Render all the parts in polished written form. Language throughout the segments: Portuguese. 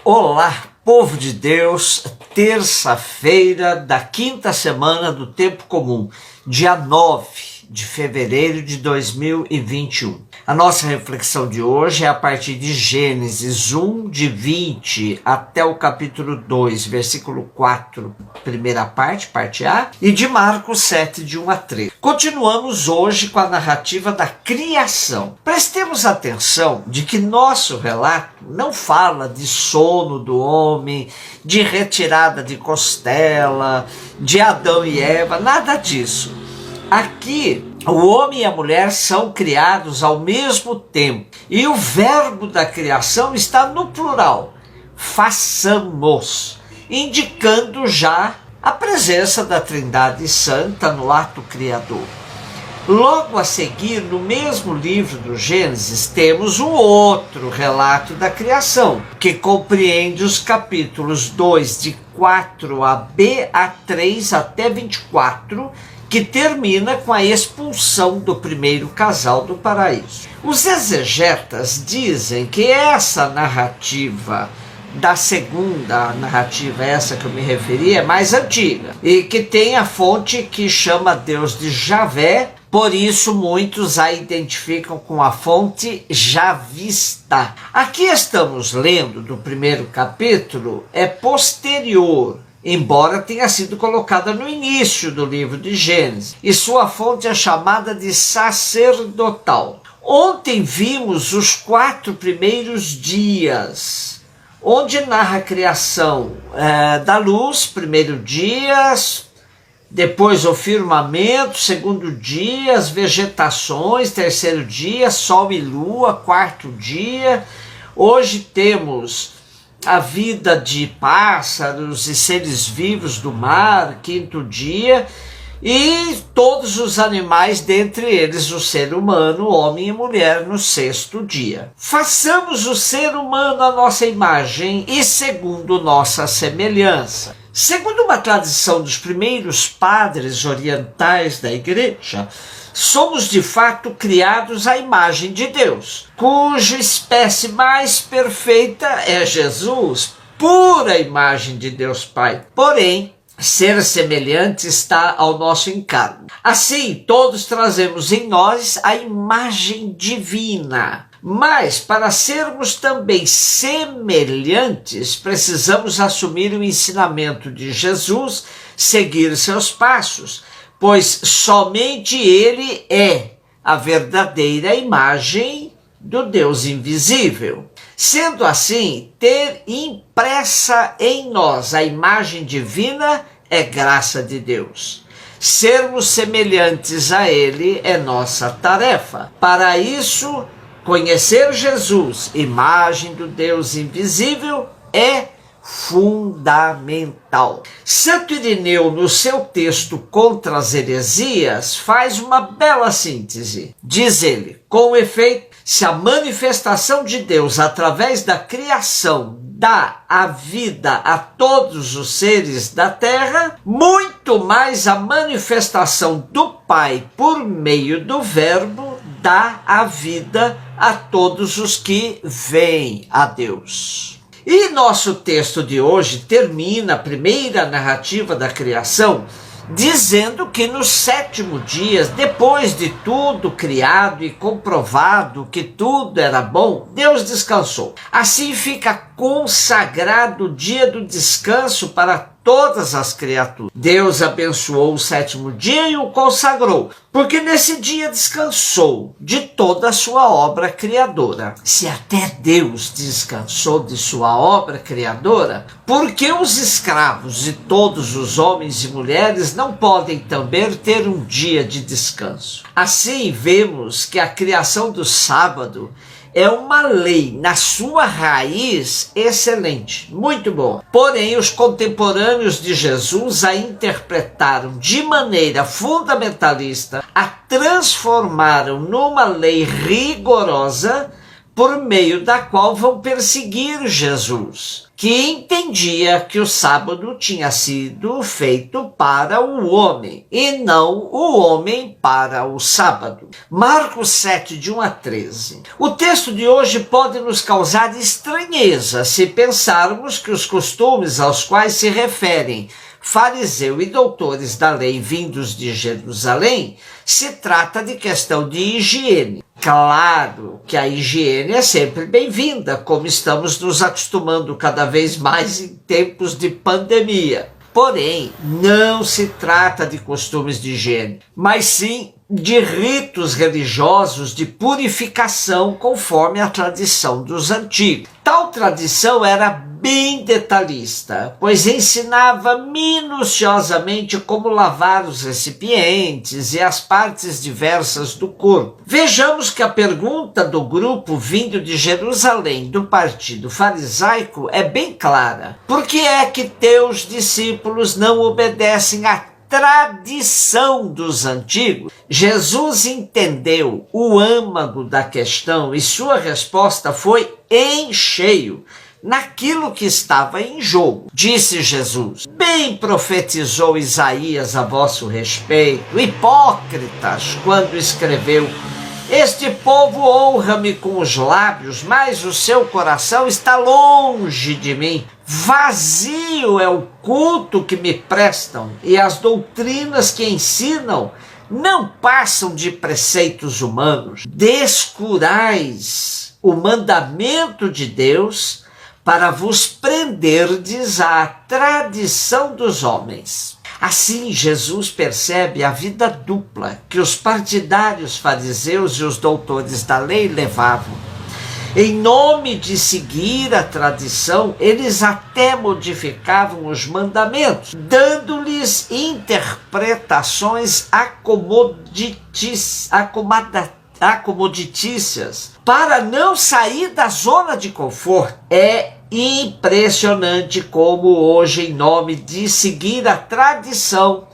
Olá, povo de Deus, terça-feira da quinta semana do tempo comum, dia 9 de fevereiro de 2021. A nossa reflexão de hoje é a partir de Gênesis 1, de 20 até o capítulo 2, versículo 4, primeira parte A, e de Marcos 7, de 1 a 3. Continuamos hoje com a narrativa da criação. Prestemos atenção de que nosso relato não fala de sono do homem, de retirada de costela, de Adão e Eva, nada disso. Aqui, o homem e a mulher são criados ao mesmo tempo. E o verbo da criação está no plural. Façamos, indicando já a presença da Trindade Santa no ato criador. Logo a seguir, no mesmo livro do Gênesis, temos um outro relato da criação, que compreende os capítulos 2, de 4b a 3 até 24, que termina com a expulsão do primeiro casal do paraíso. Os exegetas dizem que essa narrativa da segunda narrativa, essa que eu me referi, é mais antiga, e que tem a fonte que chama Deus de Javé, por isso muitos a identificam com a fonte javista. Aqui estamos lendo do primeiro capítulo, é posterior, embora tenha sido colocada no início do livro de Gênesis, e sua fonte é chamada de sacerdotal. Ontem vimos os 4 primeiros dias, onde narra a criação da luz, primeiro dia, depois o firmamento, segundo dia, as vegetações, terceiro dia, sol e lua, quarto dia. Hoje temos a vida de pássaros e seres vivos do mar, quinto dia, e todos os animais, dentre eles o ser humano, homem e mulher, no sexto dia. Façamos o ser humano à nossa imagem e segundo nossa semelhança. Segundo uma tradição dos primeiros padres orientais da igreja, somos de fato criados à imagem de Deus, cuja espécie mais perfeita é Jesus, pura imagem de Deus Pai. Porém, ser semelhante está ao nosso encargo. Assim, todos trazemos em nós a imagem divina. Mas, para sermos também semelhantes, precisamos assumir o ensinamento de Jesus, seguir seus passos, pois somente Ele é a verdadeira imagem do Deus invisível. Sendo assim, ter impressa em nós a imagem divina é graça de Deus. Sermos semelhantes a Ele é nossa tarefa. Para isso, conhecer Jesus, imagem do Deus invisível, é fundamental. Santo Irineu, no seu texto Contra as Heresias, faz uma bela síntese. Diz ele: com efeito, se a manifestação de Deus através da criação dá a vida a todos os seres da terra, muito mais a manifestação do Pai por meio do Verbo dá a vida a todos os que veem a Deus. E nosso texto de hoje termina a primeira narrativa da criação dizendo que no sétimo dia, depois de tudo criado e comprovado que tudo era bom, Deus descansou. Assim fica consagrado o dia do descanso para todas as criaturas. Deus abençoou o sétimo dia e o consagrou, porque nesse dia descansou de toda a sua obra criadora. Se até Deus descansou de sua obra criadora, por que os escravos e todos os homens e mulheres não podem também ter um dia de descanso? Assim vemos que a criação do sábado é uma lei, na sua raiz, excelente, muito boa. Porém, os contemporâneos de Jesus a interpretaram de maneira fundamentalista, a transformaram numa lei rigorosa por meio da qual vão perseguir Jesus, que entendia que o sábado tinha sido feito para o homem e não o homem para o sábado. Marcos 7, de 1 a 13. O texto de hoje pode nos causar estranheza se pensarmos que os costumes aos quais se referem fariseu e doutores da lei vindos de Jerusalém se trata de questão de higiene. Claro que a higiene é sempre bem-vinda, como estamos nos acostumando cada vez mais em tempos de pandemia. Porém, não se trata de costumes de higiene, mas sim de ritos religiosos de purificação conforme a tradição dos antigos. Tal tradição era bem detalhista, pois ensinava minuciosamente como lavar os recipientes e as partes diversas do corpo. Vejamos que a pergunta do grupo vindo de Jerusalém do partido farisaico é bem clara. Por que é que teus discípulos não obedecem à tradição dos antigos? Jesus entendeu o âmago da questão e sua resposta foi em cheio naquilo que estava em jogo. Disse Jesus: bem profetizou Isaías a vosso respeito, hipócritas, quando escreveu: este povo honra-me com os lábios, mas o seu coração está longe de mim. Vazio é o culto que me prestam, e as doutrinas que ensinam não passam de preceitos humanos. Descurais o mandamento de Deus para vos prenderdes à tradição dos homens. Assim, Jesus percebe a vida dupla que os partidários fariseus e os doutores da lei levavam. Em nome de seguir a tradição, eles até modificavam os mandamentos, dando-lhes interpretações acomoditícias para não sair da zona de conforto. É impressionante como hoje, em nome de seguir a tradição,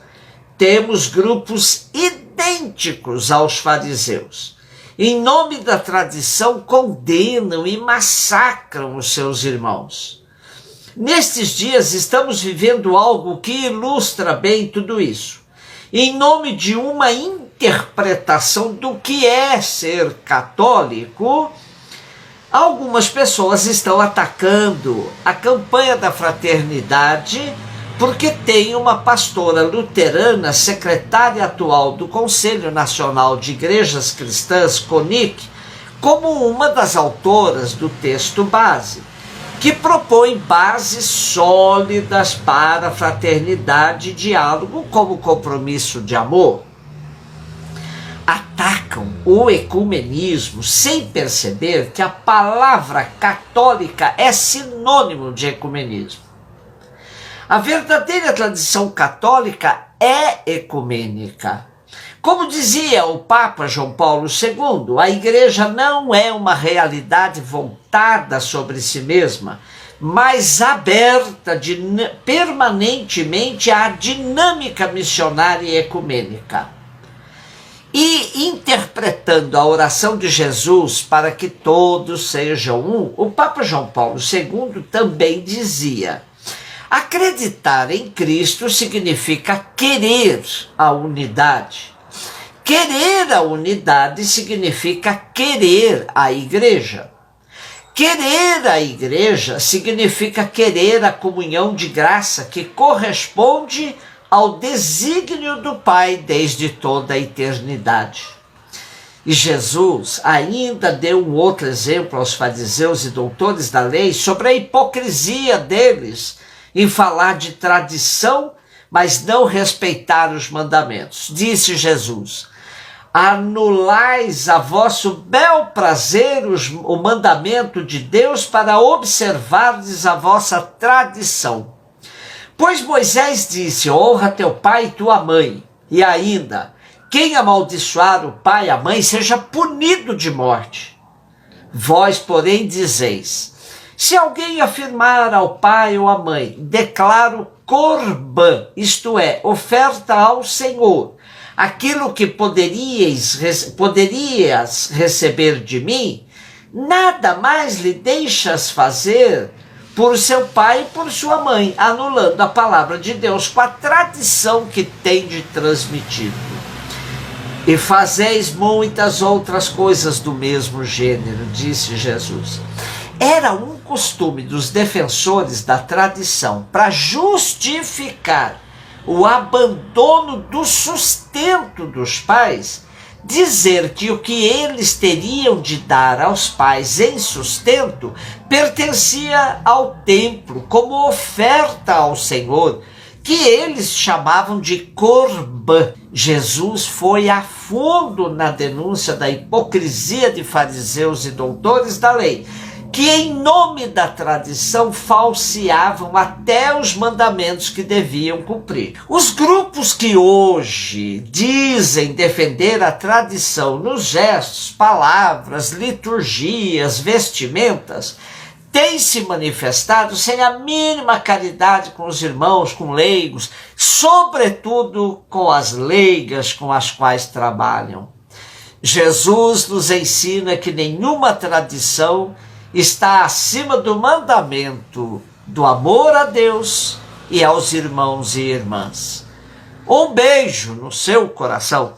temos grupos idênticos aos fariseus. Em nome da tradição, condenam e massacram os seus irmãos. Nestes dias, estamos vivendo algo que ilustra bem tudo isso. Em nome de uma interpretação do que é ser católico, algumas pessoas estão atacando a campanha da fraternidade porque tem uma pastora luterana, secretária atual do Conselho Nacional de Igrejas Cristãs, CONIC, como uma das autoras do texto base, que propõe bases sólidas para a fraternidade e diálogo como compromisso de amor. Atacam o ecumenismo sem perceber que a palavra católica é sinônimo de ecumenismo. A verdadeira tradição católica é ecumênica. Como dizia o Papa João Paulo II, a Igreja não é uma realidade voltada sobre si mesma, mas aberta permanentemente à dinâmica missionária e ecumênica. E interpretando a oração de Jesus para que todos sejam um, o Papa João Paulo II também dizia: acreditar em Cristo significa querer a unidade. Querer a unidade significa querer a igreja. Querer a igreja significa querer a comunhão de graça que corresponde ao desígnio do Pai desde toda a eternidade. E Jesus ainda deu um outro exemplo aos fariseus e doutores da lei sobre a hipocrisia deles em falar de tradição, mas não respeitar os mandamentos. Disse Jesus: anulais a vosso bel prazer o mandamento de Deus para observardes a vossa tradição. Pois Moisés disse: honra teu pai e tua mãe. E ainda: quem amaldiçoar o pai e a mãe seja punido de morte. Vós, porém, dizeis: se alguém afirmar ao pai ou à mãe, declaro corbã, isto é, oferta ao Senhor, aquilo que poderias receber de mim, nada mais lhe deixas fazer por seu pai e por sua mãe, anulando a palavra de Deus com a tradição que tem de transmitido. E fazeis muitas outras coisas do mesmo gênero, disse Jesus. Era um costume dos defensores da tradição para justificar o abandono do sustento dos pais, dizer que o que eles teriam de dar aos pais em sustento pertencia ao templo como oferta ao Senhor, que eles chamavam de corbã. Jesus foi a fundo na denúncia da hipocrisia de fariseus e doutores da lei, que em nome da tradição falseavam até os mandamentos que deviam cumprir. Os grupos que hoje dizem defender a tradição nos gestos, palavras, liturgias, vestimentas, têm se manifestado sem a mínima caridade com os irmãos, com leigos, sobretudo com as leigas com as quais trabalham. Jesus nos ensina que nenhuma tradição está acima do mandamento do amor a Deus e aos irmãos e irmãs. Um beijo no seu coração.